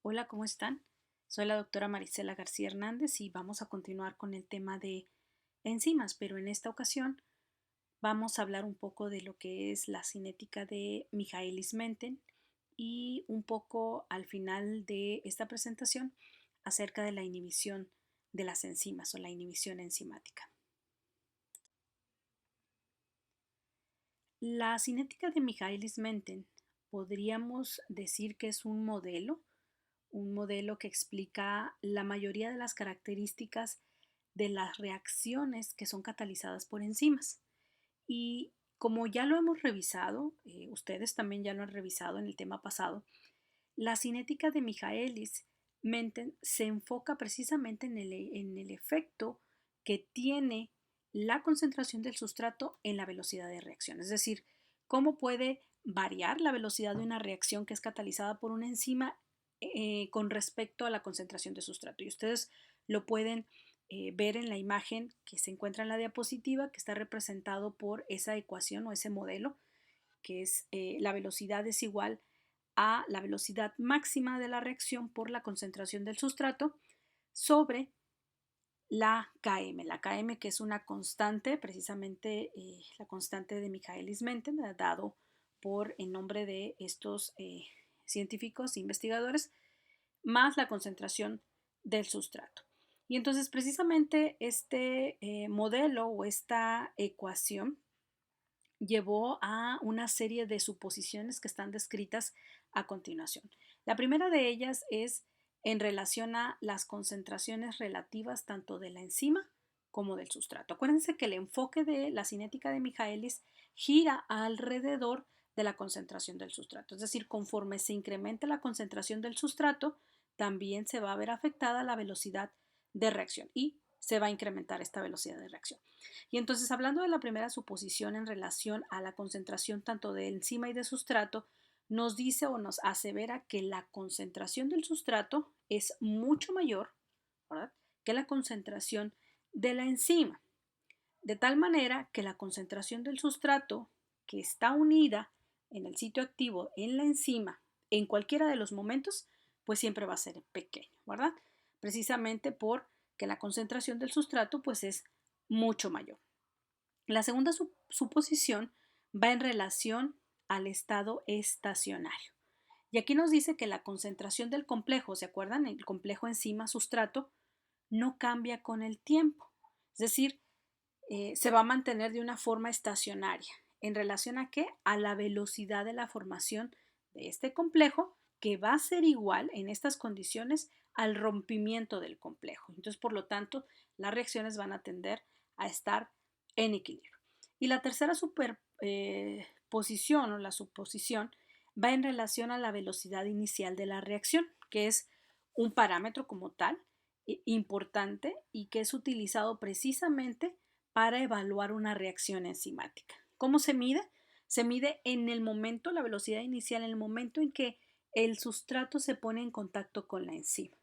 Hola, ¿cómo están? Soy la doctora Marisela García Hernández y vamos a continuar con el tema de enzimas, pero en esta ocasión vamos a hablar un poco de lo que es la cinética de Michaelis-Menten y un poco al final de esta presentación acerca de la inhibición de las enzimas o la inhibición enzimática. La cinética de Michaelis-Menten podríamos decir que es un modelo que explica la mayoría de las características de las reacciones que son catalizadas por enzimas. Y como ya lo hemos revisado, ustedes también ya lo han revisado en el tema pasado, la cinética de Michaelis-Menten se enfoca precisamente en el efecto que tiene la concentración del sustrato en la velocidad de reacción, es decir, cómo puede variar la velocidad de una reacción que es catalizada por una enzima con respecto a la concentración de sustrato. Y ustedes lo pueden ver en la imagen que se encuentra en la diapositiva, que está representado por esa ecuación o ese modelo, que es la velocidad es igual a la velocidad máxima de la reacción por la concentración del sustrato sobre la Km que es una constante, precisamente la constante de Michaelis-Menten, dado por el nombre de estos científicos e investigadores, más la concentración del sustrato. Y entonces precisamente este modelo o esta ecuación llevó a una serie de suposiciones que están descritas a continuación. La primera de ellas es en relación a las concentraciones relativas tanto de la enzima como del sustrato. Acuérdense que el enfoque de la cinética de Michaelis gira alrededor de la concentración del sustrato, es decir, conforme se incrementa la concentración del sustrato, también se va a ver afectada la velocidad de reacción y se va a incrementar esta velocidad de reacción. Y entonces, hablando de la primera suposición en relación a la concentración tanto de enzima y de sustrato, nos dice o nos asevera que la concentración del sustrato es mucho mayor, ¿verdad?, que la concentración de la enzima, de tal manera que la concentración del sustrato que está unida en el sitio activo en la enzima en cualquiera de los momentos, pues siempre va a ser pequeño, ¿verdad? Precisamente porque la concentración del sustrato pues es mucho mayor. La segunda suposición va en relación al estado estacionario. Y aquí nos dice que la concentración del complejo, ¿se acuerdan? El complejo enzima-sustrato no cambia con el tiempo. Es decir, se va a mantener de una forma estacionaria. ¿En relación a qué? A la velocidad de la formación de este complejo, que va a ser igual en estas condiciones al rompimiento del complejo. Entonces, por lo tanto, las reacciones van a tender a estar en equilibrio. Y la tercera superposición o la suposición va en relación a la velocidad inicial de la reacción, que es un parámetro como tal importante y que es utilizado precisamente para evaluar una reacción enzimática. ¿Cómo se mide? Se mide en el momento, la velocidad inicial, en el momento en que el sustrato se pone en contacto con la enzima.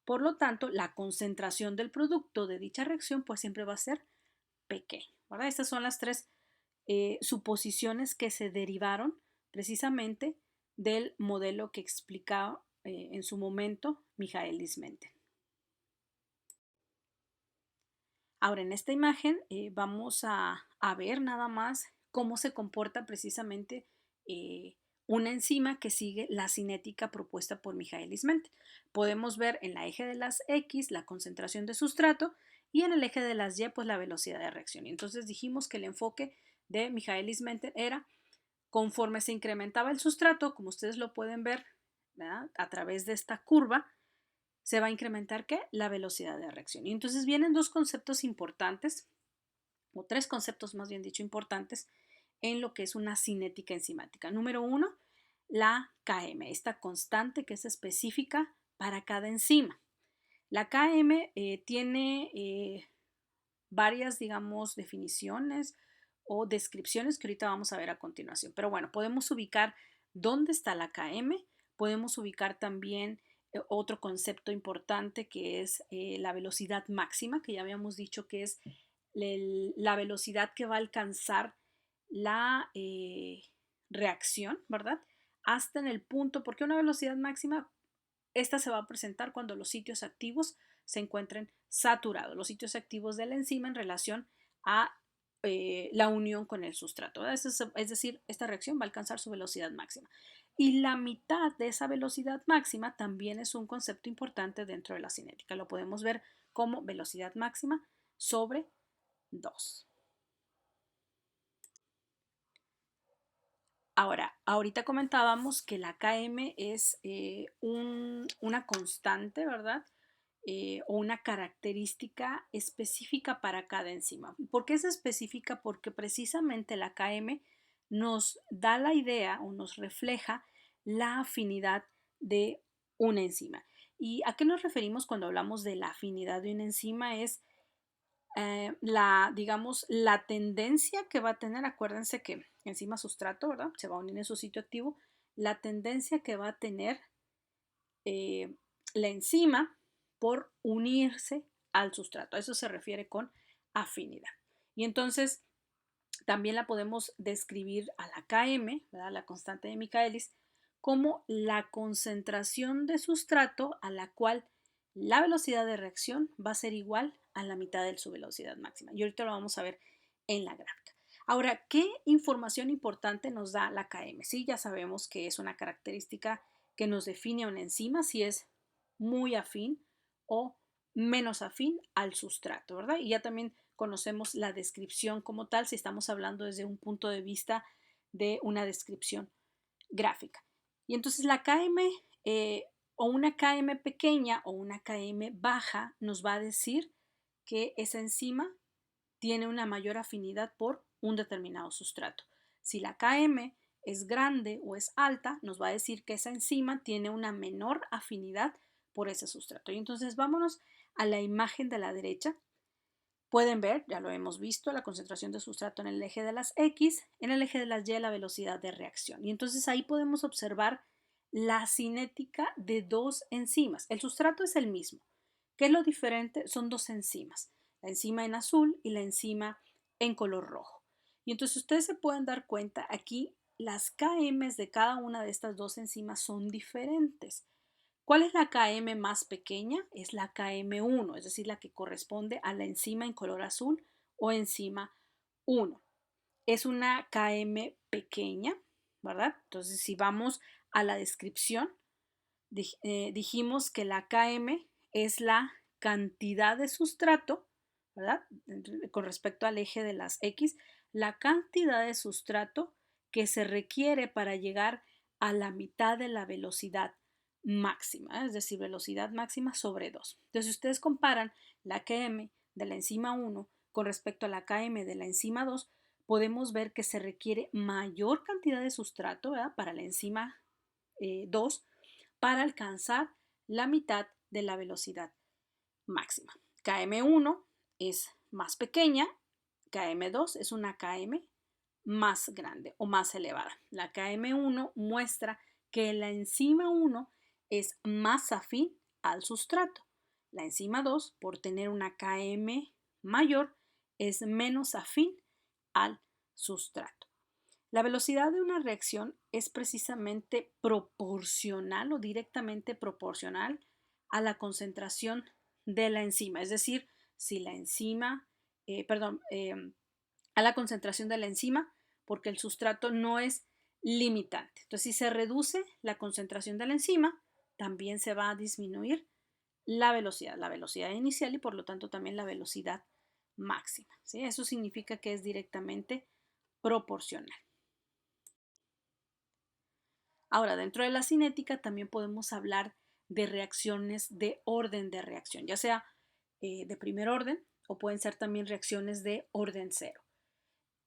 Por lo tanto, la concentración del producto de dicha reacción pues siempre va a ser pequeña, ¿verdad? Estas son las tres suposiciones que se derivaron precisamente del modelo que explicaba en su momento Michaelis-Menten. Ahora, en esta imagen vamos a ver nada más cómo se comporta precisamente una enzima que sigue la cinética propuesta por Michaelis-Menten. Podemos ver en la eje de las X la concentración de sustrato y en el eje de las Y pues la velocidad de reacción. Y entonces dijimos que el enfoque de Michaelis-Menten era conforme se incrementaba el sustrato, como ustedes lo pueden ver, ¿verdad?, a través de esta curva, se va a incrementar ¿qué? La velocidad de reacción. Y entonces vienen dos conceptos importantes, o tres conceptos más bien dicho importantes, en lo que es una cinética enzimática. Número uno, la Km, esta constante que es específica para cada enzima. La Km tiene varias, digamos, definiciones o descripciones que ahorita vamos a ver a continuación. Pero bueno, podemos ubicar dónde está la Km, podemos ubicar también otro concepto importante que es la velocidad máxima, que ya habíamos dicho que es la velocidad que va a alcanzar la reacción, ¿verdad? Hasta en el punto, ¿por qué una velocidad máxima? esta se va a presentar cuando los sitios activos se encuentren saturados, los sitios activos de la enzima en relación a la unión con el sustrato. Es decir, esta reacción va a alcanzar su velocidad máxima. Y la mitad de esa velocidad máxima también es un concepto importante dentro de la cinética. Lo podemos ver como velocidad máxima sobre 2. Ahora, ahorita comentábamos que la Km es una constante, ¿verdad? O una característica específica para cada enzima. ¿Por qué es específica? Porque precisamente la Km nos da la idea o nos refleja la afinidad de una enzima. ¿Y a qué nos referimos cuando hablamos de la afinidad de una enzima? Es digamos, la tendencia que va a tener, acuérdense que enzima sustrato, ¿verdad? Se va a unir en su sitio activo, la tendencia que va a tener eh, la enzima por unirse al sustrato. A eso se refiere con afinidad. Y entonces también la podemos describir a la Km, ¿verdad? La constante de Michaelis, como la concentración de sustrato a la cual la velocidad de reacción va a ser igual a la mitad de su velocidad máxima. Y ahorita lo vamos a ver en la gráfica. Ahora, ¿qué información importante nos da la Km? Sí, ya sabemos que es una característica que nos define a una enzima, si es muy afín o menos afín al sustrato, ¿verdad? Y ya también conocemos la descripción como tal si estamos hablando desde un punto de vista de una descripción gráfica. Y entonces la Km o una Km pequeña o una Km baja nos va a decir que esa enzima tiene una mayor afinidad por un determinado sustrato. Si la Km es grande o es alta, nos va a decir que esa enzima tiene una menor afinidad por ese sustrato. Y entonces vámonos a la imagen de la derecha. Pueden ver, ya lo hemos visto, la concentración de sustrato en el eje de las X, en el eje de las Y la velocidad de reacción. Y entonces ahí podemos observar la cinética de dos enzimas. El sustrato es el mismo. ¿Qué es lo diferente? Son dos enzimas, la enzima en azul y la enzima en color rojo. Y entonces ustedes se pueden dar cuenta aquí las KMs de cada una de estas dos enzimas son diferentes. ¿Cuál es la Km más pequeña? Es la Km1, es decir, la que corresponde a la enzima en color azul o enzima 1. Es una Km pequeña, ¿verdad? Entonces, si vamos a la descripción, dijimos que la Km es la cantidad de sustrato, ¿verdad? Con respecto al eje de las X, la cantidad de sustrato que se requiere para llegar a la mitad de la velocidad máxima, es decir, velocidad máxima sobre 2. Entonces, si ustedes comparan la Km de la enzima 1 con respecto a la Km de la enzima 2, podemos ver que se requiere mayor cantidad de sustrato, ¿verdad? Para la enzima 2 para alcanzar la mitad de la velocidad máxima. Km1 es más pequeña, Km2 es una Km más grande o más elevada. La Km1 muestra que la enzima 1 es más afín al sustrato. La enzima 2, por tener una Km mayor, es menos afín al sustrato. La velocidad de una reacción es precisamente proporcional o directamente proporcional a la concentración de la enzima, es decir, si la enzima, a la concentración de la enzima, porque el sustrato no es limitante. Entonces, si se reduce la concentración de la enzima, también se va a disminuir la velocidad inicial y por lo tanto también la velocidad máxima. ¿Sí? Eso significa que es directamente proporcional. Ahora, dentro de la cinética también podemos hablar de reacciones de orden de reacción, ya sea de primer orden o pueden ser también reacciones de orden cero.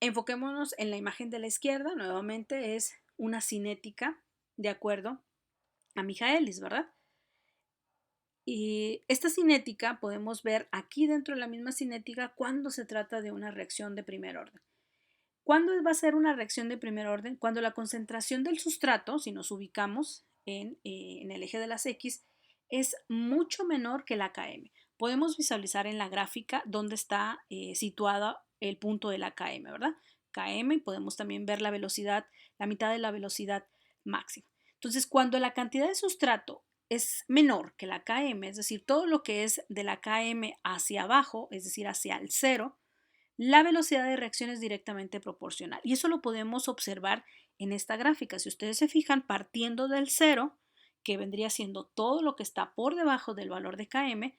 Enfoquémonos en la imagen de la izquierda, nuevamente es una cinética de acuerdo a Michaelis, ¿verdad? Y esta cinética podemos ver aquí dentro de la misma cinética cuando se trata de una reacción de primer orden. ¿Cuándo va a ser una reacción de primer orden? Cuando la concentración del sustrato, si nos ubicamos en el eje de las X, es mucho menor que la Km. Podemos visualizar en la gráfica dónde está situada el punto de la Km, ¿verdad? Km y podemos también ver la velocidad, la mitad de la velocidad máxima. Entonces, cuando la cantidad de sustrato es menor que la Km, es decir, todo lo que es de la Km hacia abajo, es decir, hacia el cero, la velocidad de reacción es directamente proporcional. Y eso lo podemos observar en esta gráfica. Si ustedes se fijan, partiendo del cero, que vendría siendo todo lo que está por debajo del valor de Km,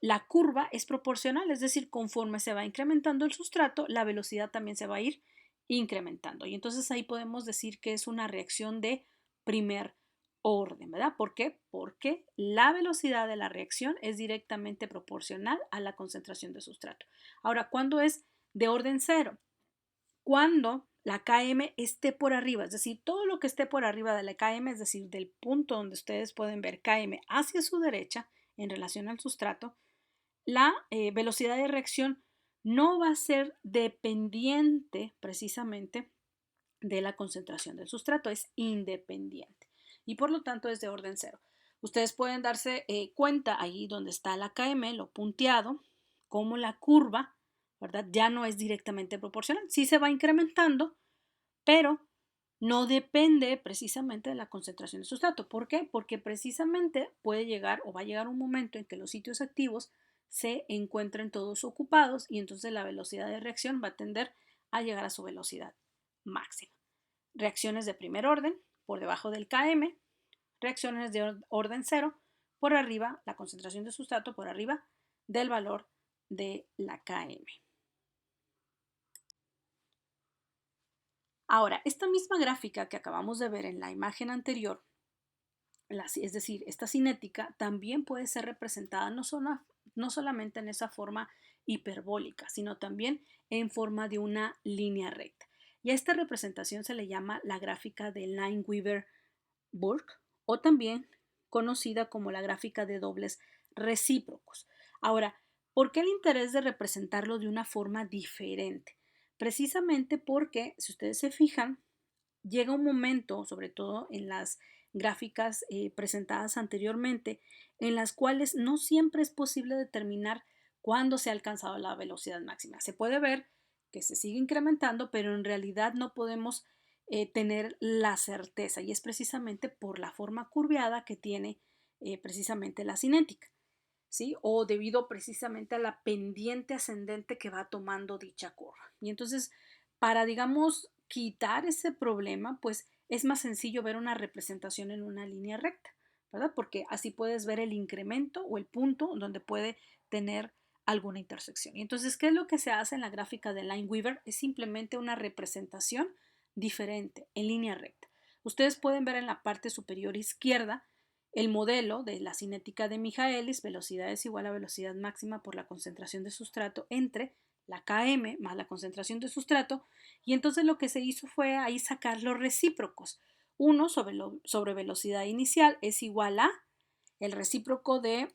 la curva es proporcional, es decir, conforme se va incrementando el sustrato, la velocidad también se va a ir incrementando. Y entonces ahí podemos decir que es una reacción de primer orden, ¿verdad? ¿Por qué? Porque la velocidad de la reacción es directamente proporcional a la concentración de sustrato. Ahora, ¿cuándo es de orden cero? Cuando la Km esté por arriba, es decir, todo lo que esté por arriba de la Km, es decir, del punto donde ustedes pueden ver Km hacia su derecha en relación al sustrato, la velocidad de reacción no va a ser dependiente precisamente de la concentración del sustrato, es independiente y por lo tanto es de orden cero. Ustedes pueden darse cuenta ahí donde está la Km, lo punteado, como la curva, ¿verdad? Ya no es directamente proporcional, sí se va incrementando, pero no depende precisamente de la concentración del sustrato. ¿Por qué? Porque precisamente puede llegar o va a llegar un momento en que los sitios activos se encuentren todos ocupados y entonces la velocidad de reacción va a tender a llegar a su velocidad máxima. Reacciones de primer orden por debajo del Km, reacciones de orden cero por arriba, la concentración de sustrato por arriba del valor de la Km. Ahora, esta misma gráfica que acabamos de ver en la imagen anterior, es decir, esta cinética también puede ser representada no solamente en esa forma hiperbólica, sino también en forma de una línea recta. Y a esta representación se le llama la gráfica de Lineweaver-Burk o también conocida como la gráfica de dobles recíprocos. Ahora, ¿por qué el interés de representarlo de una forma diferente? Precisamente porque, si ustedes se fijan, llega un momento, sobre todo en las gráficas presentadas anteriormente, en las cuales no siempre es posible determinar cuándo se ha alcanzado la velocidad máxima. Se puede ver que se sigue incrementando, pero en realidad no podemos tener la certeza y es precisamente por la forma curveada que tiene precisamente la cinética, ¿sí? O debido precisamente a la pendiente ascendente que va tomando dicha curva. Y entonces, para, digamos, quitar ese problema, pues es más sencillo ver una representación en una línea recta, ¿verdad? Porque así puedes ver el incremento o el punto donde puede tener alguna intersección. Y entonces, ¿qué es lo que se hace en la gráfica de Lineweaver? Es simplemente una representación diferente en línea recta. Ustedes pueden ver en la parte superior izquierda el modelo de la cinética de Michaelis, velocidad es igual a velocidad máxima por la concentración de sustrato entre la Km más la concentración de sustrato, y entonces lo que se hizo fue ahí sacar los recíprocos. Uno sobre velocidad inicial es igual a el recíproco de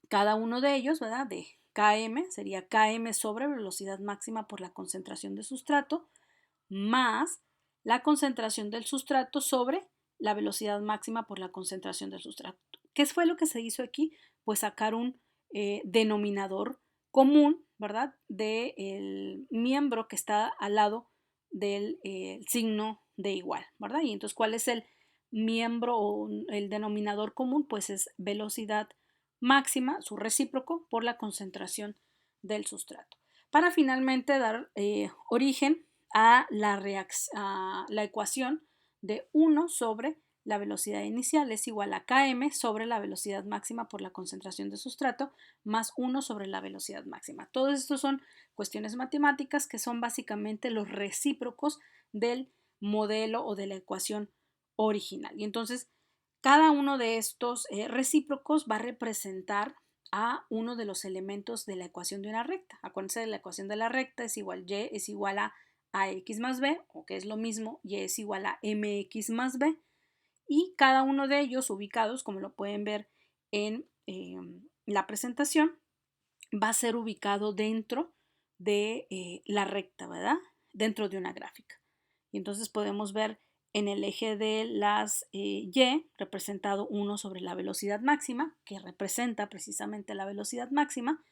cada uno de ellos, ¿verdad? De Km, sería Km sobre velocidad máxima por la concentración de sustrato, más la concentración del sustrato sobre la velocidad máxima por la concentración del sustrato. ¿Qué fue lo que se hizo aquí? Pues sacar un denominador común, ¿verdad? Del miembro que está al lado del signo de igual, ¿verdad? Y entonces, ¿cuál es el miembro o el denominador común? Pues es velocidad máxima, su recíproco, por la concentración del sustrato. Para finalmente dar origen a la ecuación de 1 sobre la velocidad inicial es igual a Km sobre la velocidad máxima por la concentración de sustrato más 1 sobre la velocidad máxima. Todos estos son cuestiones matemáticas que son básicamente los recíprocos del modelo o de la ecuación original. Y entonces, cada uno de estos recíprocos va a representar a uno de los elementos de la ecuación de una recta. Acuérdense de la ecuación de la recta es igual y es igual a x más b, o que es lo mismo, y es igual a mx más b, y cada uno de ellos ubicados, como lo pueden ver en la presentación, va a ser ubicado dentro de la recta, ¿verdad? Dentro de una gráfica. Y entonces podemos ver en el eje de las y representado 1 sobre la velocidad máxima, que representa precisamente la velocidad máxima.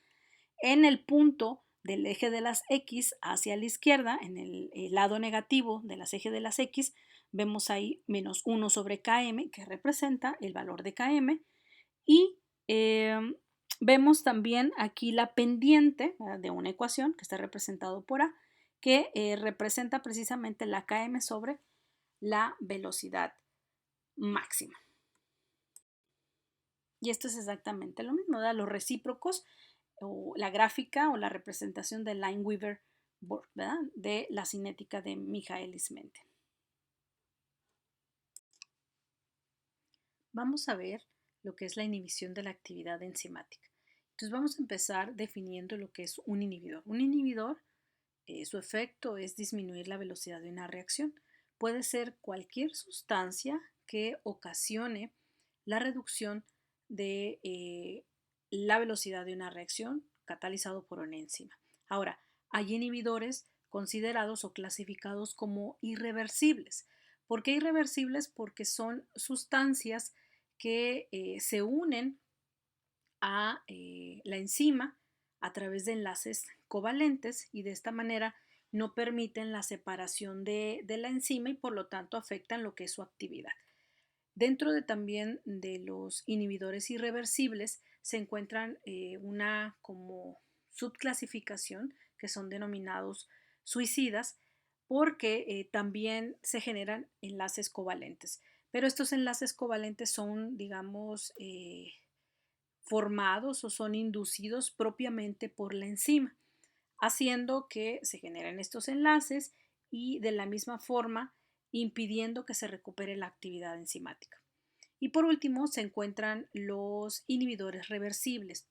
En el punto del eje de las x hacia la izquierda, en el lado negativo de las ejes de las x, vemos ahí menos 1 sobre Km, que representa el valor de Km, y vemos también aquí la pendiente, ¿verdad?, de una ecuación que está representado por A, que representa precisamente la Km sobre la velocidad máxima. Y esto es exactamente lo mismo, ¿verdad? Los recíprocos o la gráfica o la representación de Lineweaver-Burk, ¿verdad?, de la cinética de Michaelis-Menten. Vamos a ver lo que es la inhibición de la actividad enzimática. Entonces vamos a empezar definiendo lo que es un inhibidor. Un inhibidor, su efecto es disminuir la velocidad de una reacción. Puede ser cualquier sustancia que ocasione la reducción de la velocidad de una reacción catalizado por una enzima. Ahora, hay inhibidores considerados o clasificados como irreversibles. ¿Por qué irreversibles? Porque son sustancias que se unen a la enzima a través de enlaces covalentes y de esta manera no permiten la separación de la enzima y por lo tanto afectan lo que es su actividad. Dentro de también de los inhibidores irreversibles se encuentran una como subclasificación que son denominados suicidas porque también se generan enlaces covalentes. Pero estos enlaces covalentes son, digamos, formados o son inducidos propiamente por la enzima, haciendo que se generen estos enlaces y de la misma forma impidiendo que se recupere la actividad enzimática. Y por último se encuentran los inhibidores reversibles.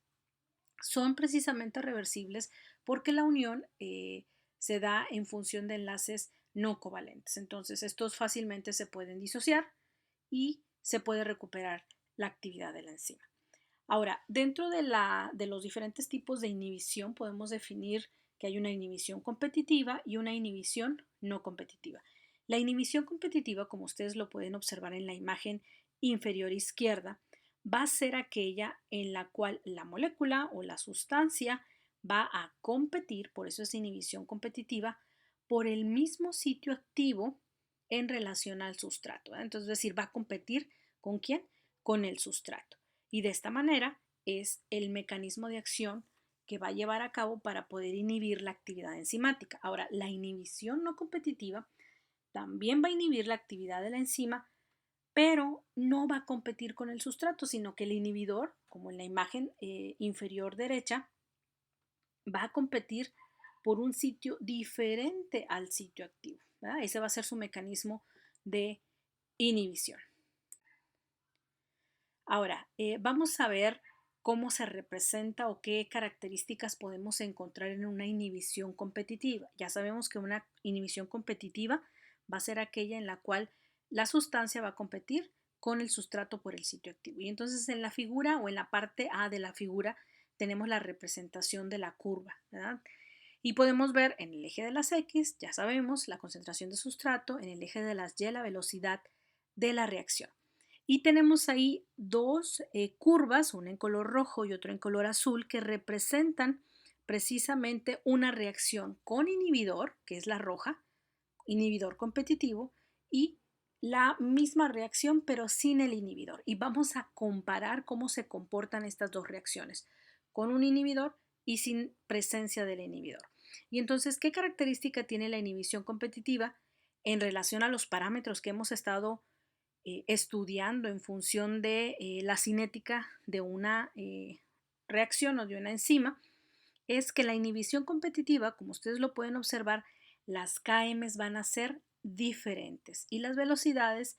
Son precisamente reversibles porque la unión se da en función de enlaces no covalentes. Entonces estos fácilmente se pueden disociar y se puede recuperar la actividad de la enzima. Ahora, dentro de los diferentes tipos de inhibición podemos definir que hay una inhibición competitiva y una inhibición no competitiva. La inhibición competitiva, como ustedes lo pueden observar en la imagen inferior izquierda, va a ser aquella en la cual la molécula o la sustancia va a competir, por eso es inhibición competitiva, por el mismo sitio activo en relación al sustrato, ¿verdad? Entonces, es decir, va a competir ¿con quién? Con el sustrato. Y de esta manera es el mecanismo de acción que va a llevar a cabo para poder inhibir la actividad enzimática. Ahora, la inhibición no competitiva también va a inhibir la actividad de la enzima, pero no va a competir con el sustrato, sino que el inhibidor, como en la imagen inferior derecha, va a competir por un sitio diferente al sitio activo, ¿verdad? Ese va a ser su mecanismo de inhibición. Ahora, vamos a ver cómo se representa o qué características podemos encontrar en una inhibición competitiva. Ya sabemos que una inhibición competitiva va a ser aquella en la cual la sustancia va a competir con el sustrato por el sitio activo. Y entonces en la figura o en la parte A de la figura tenemos la representación de la curva, ¿verdad? Y podemos ver en el eje de las X, ya sabemos, la concentración de sustrato, en el eje de las Y, la velocidad de la reacción. Y tenemos ahí dos curvas, una en color rojo y otra en color azul, que representan precisamente una reacción con inhibidor, que es la roja, inhibidor competitivo, y la misma reacción pero sin el inhibidor. Y vamos a comparar cómo se comportan estas dos reacciones, con un inhibidor y sin presencia del inhibidor. Y entonces, ¿qué característica tiene la inhibición competitiva en relación a los parámetros que hemos estado estudiando en función de la cinética de una reacción o de una enzima? Es que la inhibición competitiva, como ustedes lo pueden observar, las KMs van a ser diferentes y las velocidades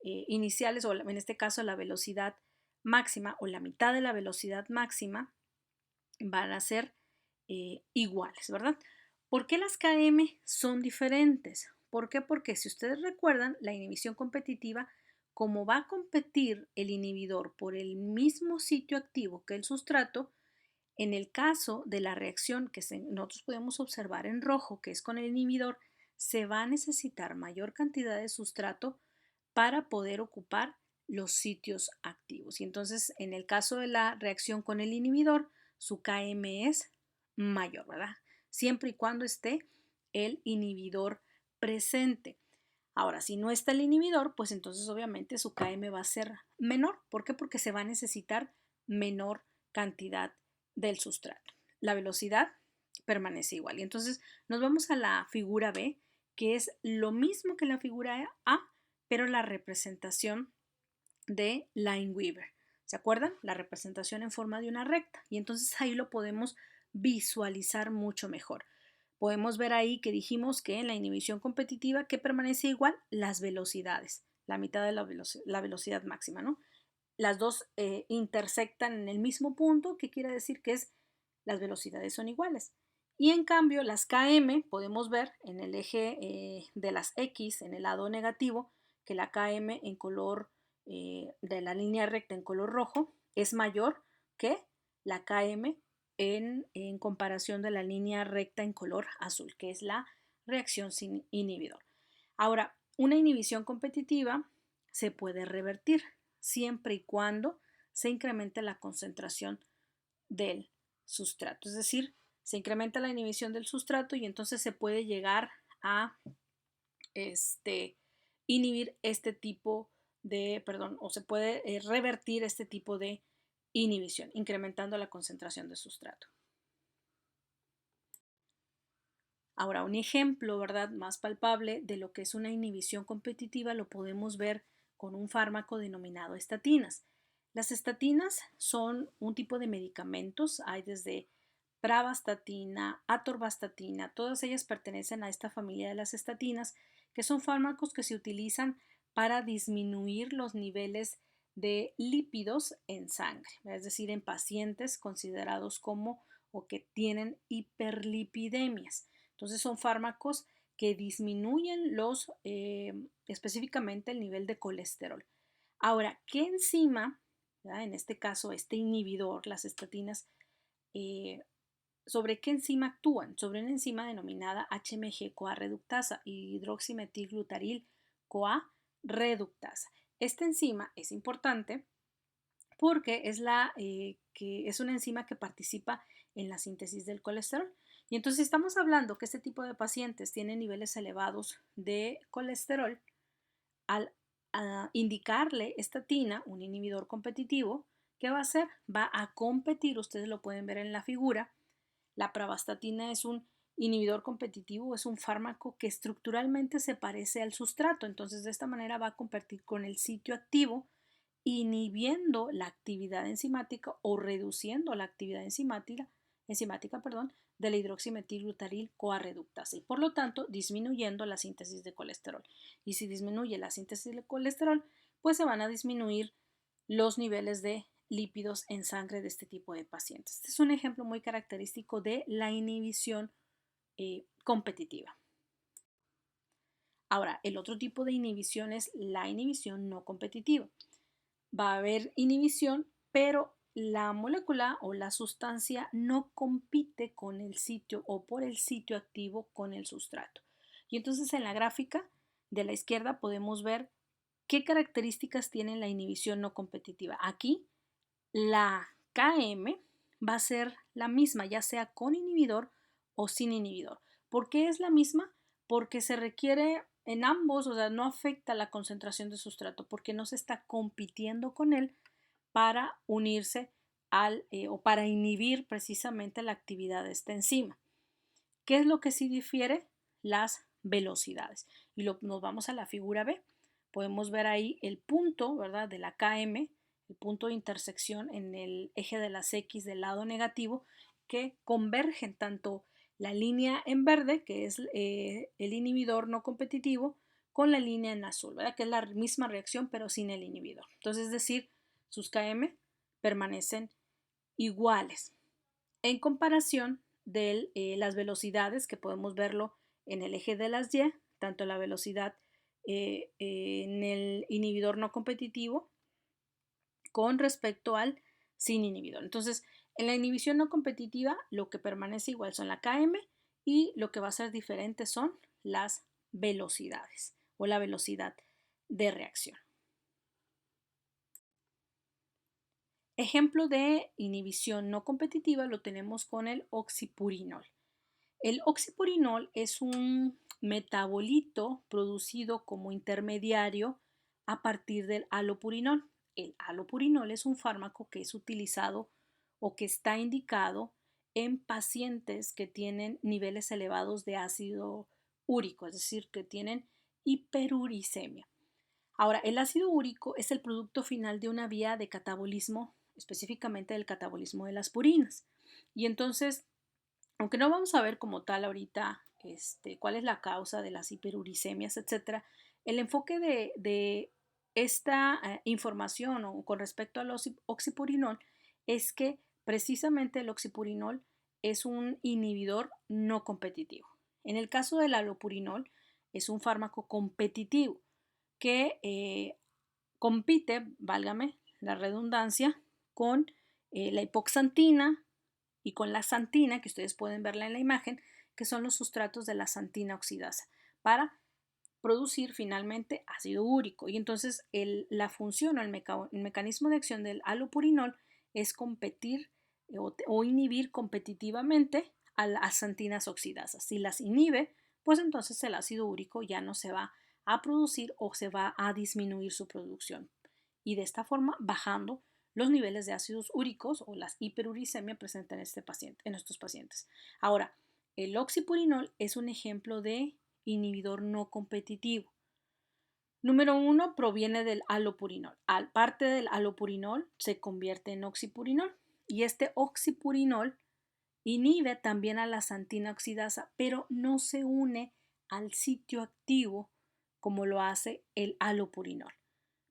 iniciales, o en este caso la velocidad máxima o la mitad de la velocidad máxima, van a ser iguales, ¿verdad? ¿Por qué las KM son diferentes? ¿Por qué? Porque si ustedes recuerdan, la inhibición competitiva, como va a competir el inhibidor por el mismo sitio activo que el sustrato, en el caso de la reacción que nosotros podemos observar en rojo, que es con el inhibidor, se va a necesitar mayor cantidad de sustrato para poder ocupar los sitios activos. Y entonces, en el caso de la reacción con el inhibidor, su Km es mayor, ¿verdad? Siempre y cuando esté el inhibidor presente. Ahora, si no está el inhibidor, pues entonces obviamente su Km va a ser menor. ¿Por qué? Porque se va a necesitar menor cantidad del sustrato. La velocidad permanece igual. Y entonces nos vamos a la figura B, que es lo mismo que la figura A, pero la representación de Lineweaver. ¿Se acuerdan? La representación en forma de una recta. Y entonces ahí lo podemos visualizar mucho mejor. Podemos ver ahí que dijimos que en la inhibición competitiva, que permanece igual, las velocidades, la mitad de la velocidad máxima, ¿no? Las dos intersectan en el mismo punto, que quiere decir que las velocidades son iguales. Y en cambio, las Km, podemos ver en el eje de las X, en el lado negativo, que la Km en color de la línea recta en color rojo es mayor que la Km en comparación de la línea recta en color azul, que es la reacción sin inhibidor. Ahora, una inhibición competitiva se puede revertir siempre y cuando se incremente la concentración del sustrato. Es decir, se incrementa la inhibición del sustrato y entonces se puede llegar a inhibir este tipo o se puede revertir este tipo de inhibición, incrementando la concentración de sustrato. Ahora, un ejemplo, ¿verdad?, más palpable de lo que es una inhibición competitiva lo podemos ver con un fármaco denominado estatinas. Las estatinas son un tipo de medicamentos, hay desde pravastatina, atorvastatina, todas ellas pertenecen a esta familia de las estatinas, que son fármacos que se utilizan para disminuir los niveles de lípidos en sangre, es decir, en pacientes considerados como o que tienen hiperlipidemias. Entonces son fármacos que disminuyen específicamente el nivel de colesterol. Ahora, ¿qué enzima, ¿verdad?, en este caso este inhibidor, las estatinas, eh, sobre qué enzima actúan? Sobre una enzima denominada HMG-CoA reductasa, hidroximetilglutaril CoA reductasa. Esta enzima es importante porque es una enzima que participa en la síntesis del colesterol. Y entonces, si estamos hablando que este tipo de pacientes tienen niveles elevados de colesterol, al indicarle estatina, un inhibidor competitivo, ¿qué va a hacer? Va a competir, ustedes lo pueden ver en la figura. La pravastatina es un inhibidor competitivo, es un fármaco que estructuralmente se parece al sustrato, entonces de esta manera va a competir con el sitio activo, inhibiendo la actividad enzimática o reduciendo la actividad enzimática, de la hidroximetilglutaril CoA reductasa y por lo tanto disminuyendo la síntesis de colesterol. Y si disminuye la síntesis de colesterol, pues se van a disminuir los niveles de lípidos en sangre de este tipo de pacientes. Este es un ejemplo muy característico de la inhibición competitiva. Ahora, el otro tipo de inhibición es la inhibición no competitiva. Va a haber inhibición, pero la molécula o la sustancia no compite con el sitio o por el sitio activo con el sustrato. Y entonces en la gráfica de la izquierda podemos ver qué características tiene la inhibición no competitiva. Aquí la Km va a ser la misma, ya sea con inhibidor o sin inhibidor. ¿Por qué es la misma? Porque se requiere en ambos, o sea, no afecta la concentración de sustrato, porque no se está compitiendo con él para unirse o para inhibir precisamente la actividad de esta enzima. ¿Qué es lo que sí difiere? Las velocidades. Y nos vamos a la figura B. Podemos ver ahí el punto, ¿verdad?, de la Km, el punto de intersección en el eje de las X del lado negativo, que convergen tanto la línea en verde, que es el inhibidor no competitivo, con la línea en azul, ¿verdad?, que es la misma reacción pero sin el inhibidor. Entonces, es decir, sus Km permanecen iguales en comparación de las velocidades, que podemos verlo en el eje de las Y, tanto la velocidad en el inhibidor no competitivo con respecto al sin inhibidor. Entonces, en la inhibición no competitiva, lo que permanece igual son la Km y lo que va a ser diferente son las velocidades o la velocidad de reacción. Ejemplo de inhibición no competitiva lo tenemos con el oxipurinol. El oxipurinol es un metabolito producido como intermediario a partir del alopurinol. El alopurinol es un fármaco que es utilizado o que está indicado en pacientes que tienen niveles elevados de ácido úrico, es decir, que tienen hiperuricemia. Ahora, el ácido úrico es el producto final de una vía de catabolismo, específicamente del catabolismo de las purinas. Y entonces, aunque no vamos a ver como tal ahorita cuál es la causa de las hiperuricemias, etcétera, el enfoque de esta información o con respecto al oxipurinol es que precisamente el oxipurinol es un inhibidor no competitivo. En el caso del alopurinol, es un fármaco competitivo que compite, válgame la redundancia, con la hipoxantina y con la xantina, que ustedes pueden verla en la imagen, que son los sustratos de la xantina oxidasa, para producir finalmente ácido úrico. Y entonces la función o el mecanismo de acción del alopurinol es competir o inhibir competitivamente a las xantinas oxidasas. Si las inhibe, pues entonces el ácido úrico ya no se va a producir o se va a disminuir su producción. Y de esta forma bajando los niveles de ácidos úricos o las hiperuricemia presentes en estos pacientes. Ahora, el oxipurinol es un ejemplo de inhibidor no competitivo. Número 1 proviene del alopurinol. Al parte del alopurinol se convierte en oxipurinol y este oxipurinol inhibe también a la xantina oxidasa, pero no se une al sitio activo como lo hace el alopurinol.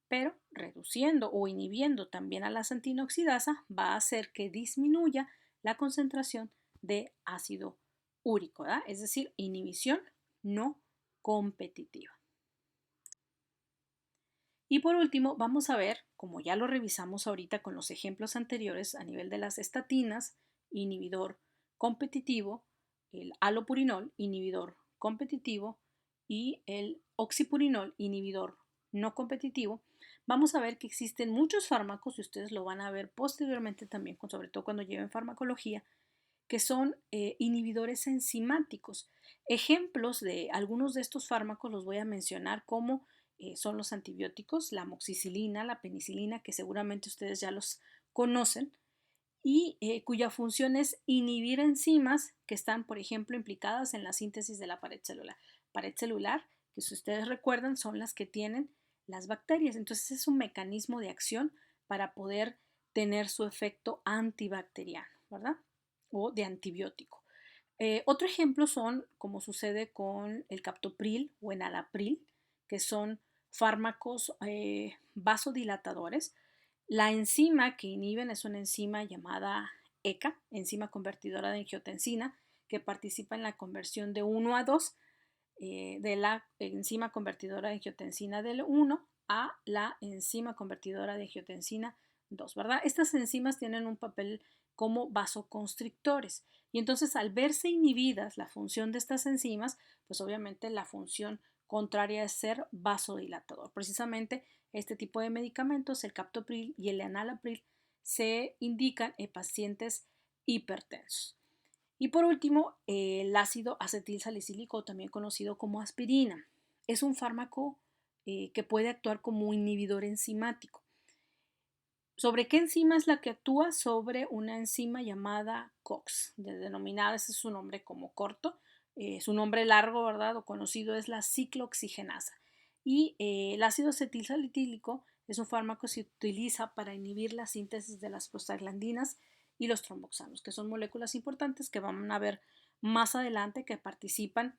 Pero reduciendo o inhibiendo también a la xantina oxidasa va a hacer que disminuya la concentración de ácido úrico, ¿verdad? Es decir, inhibición no competitiva. Y por último, vamos a ver, como ya lo revisamos ahorita con los ejemplos anteriores a nivel de las estatinas, inhibidor competitivo, el alopurinol, inhibidor competitivo, y el oxipurinol, inhibidor no competitivo, vamos a ver que existen muchos fármacos, y ustedes lo van a ver posteriormente también, sobre todo cuando lleven farmacología, que son inhibidores enzimáticos. Ejemplos de algunos de estos fármacos los voy a mencionar como son los antibióticos, la amoxicilina, la penicilina, que seguramente ustedes ya los conocen, y cuya función es inhibir enzimas que están, por ejemplo, implicadas en la síntesis de la pared celular. Pared celular, que si ustedes recuerdan, son las que tienen las bacterias. Entonces es un mecanismo de acción para poder tener su efecto antibacteriano, ¿verdad? O de antibiótico. Otro ejemplo son, como sucede con el captopril o enalapril, que son fármacos vasodilatadores. La enzima que inhiben es una enzima llamada ECA, enzima convertidora de angiotensina, que participa en la conversión de 1 a 2 de la enzima convertidora de angiotensina del 1 a la enzima convertidora de angiotensina 2, ¿verdad? Estas enzimas tienen un papel como vasoconstrictores y entonces al verse inhibidas la función de estas enzimas, pues obviamente la función contraria es ser vasodilatador. Precisamente este tipo de medicamentos, el captopril y el enalapril, se indican en pacientes hipertensos. Y por último, el ácido acetilsalicílico, también conocido como aspirina, es un fármaco que puede actuar como un inhibidor enzimático. ¿Sobre qué enzima es la que actúa? Sobre una enzima llamada COX, denominada, ese es su nombre como corto, su nombre largo, ¿verdad? O conocido es la ciclooxigenasa. Y el ácido acetilsalicílico es un fármaco que se utiliza para inhibir la síntesis de las prostaglandinas y los tromboxanos, que son moléculas importantes que van a ver más adelante que participan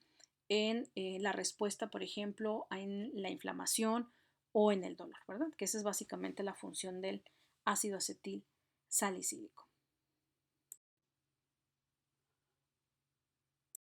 en la respuesta, por ejemplo, en la inflamación o en el dolor, ¿verdad? Que esa es básicamente la función del ácido acetil salicílico.